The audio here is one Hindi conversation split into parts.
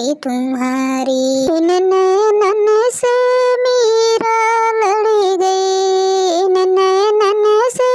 नजरी तुम्हारी। इन नैनन से मीरा लड़ी गई, इन नैनन से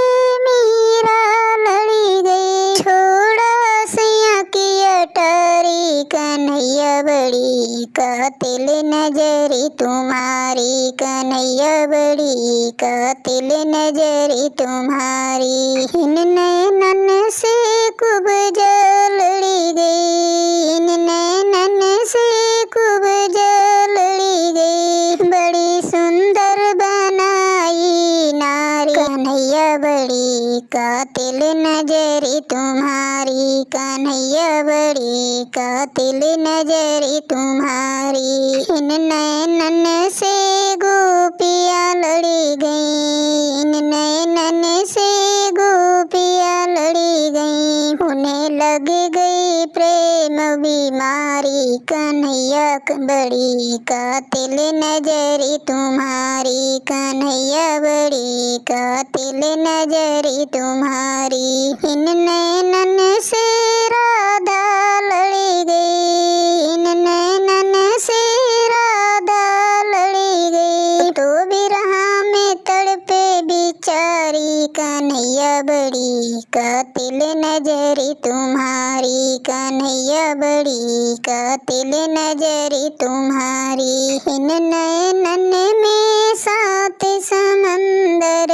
मीरा लड़ी गई। छोड़ा सैया की अटारी कन्हैया बड़ी कातिल नजरी तुम्हारी, कन्हैया बड़ी कातिल नजरी तुम्हारी। इन नैनन से खूब जलड़ी गई, इन नैनन से खूब जलड़ी गई। बड़ी सुंदर बनाई नारी कन्हैया बड़ी कातिल नजरी तुम्हारी, कन्हैया बड़ी कातिल नजरी तुम्हारी। इन नैनन से गोपियाँ लड़ी गई, इन नैनन से गोपियाँ लड़ी गई। उन्हें लग गई प्रेम बीमारी कन्हैया बड़ी कातिल नजरी तुम्हारी, कन्हैया बड़ी कातिल नजरी तुम्हारी। इन नैनन से राधा लड़ी गई, इन नैनन से राधा लड़ी गई। तो बिरहा में तड़पे बिचारी कन्हैया बड़ी कातिल नजरी तुम्हारी, कन्हैया बड़ी कातिल नजरी तुम्हारी। इन नैनन में सात समंदर,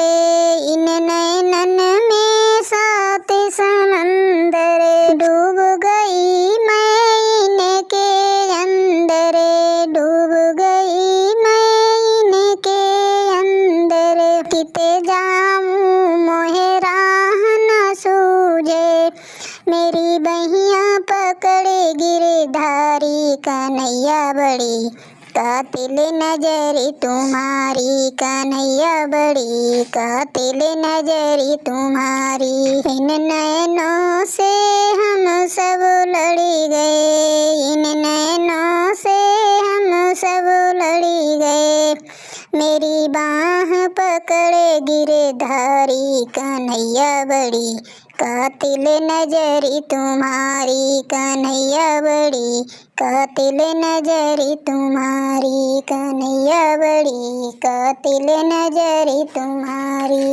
इन नैनन में सात समंदर। डूब गई मैं इनके अंदर, डूब गई मैं इनके अंदर। किते जाऊं मोहे राह न सूझे, मेरी बहिया पकड़े गिरधारी कन्हैया बड़ी कातिल नजरी तुम्हारी, कन्हैया बड़ी कातिल नजरी तुम्हारी। इन नैनों से हम सब लड़ी गए, इन नैनों से हम सब लड़ी गए। मेरी बाह पकड़े गिरधारी कन्हैया बड़ी कातिल नजरी तुम्हारी, कन्हैया बड़ी कातिल नजरी तुम्हारी, कन्हैया बड़ी कातिल नजरी तुम्हारी।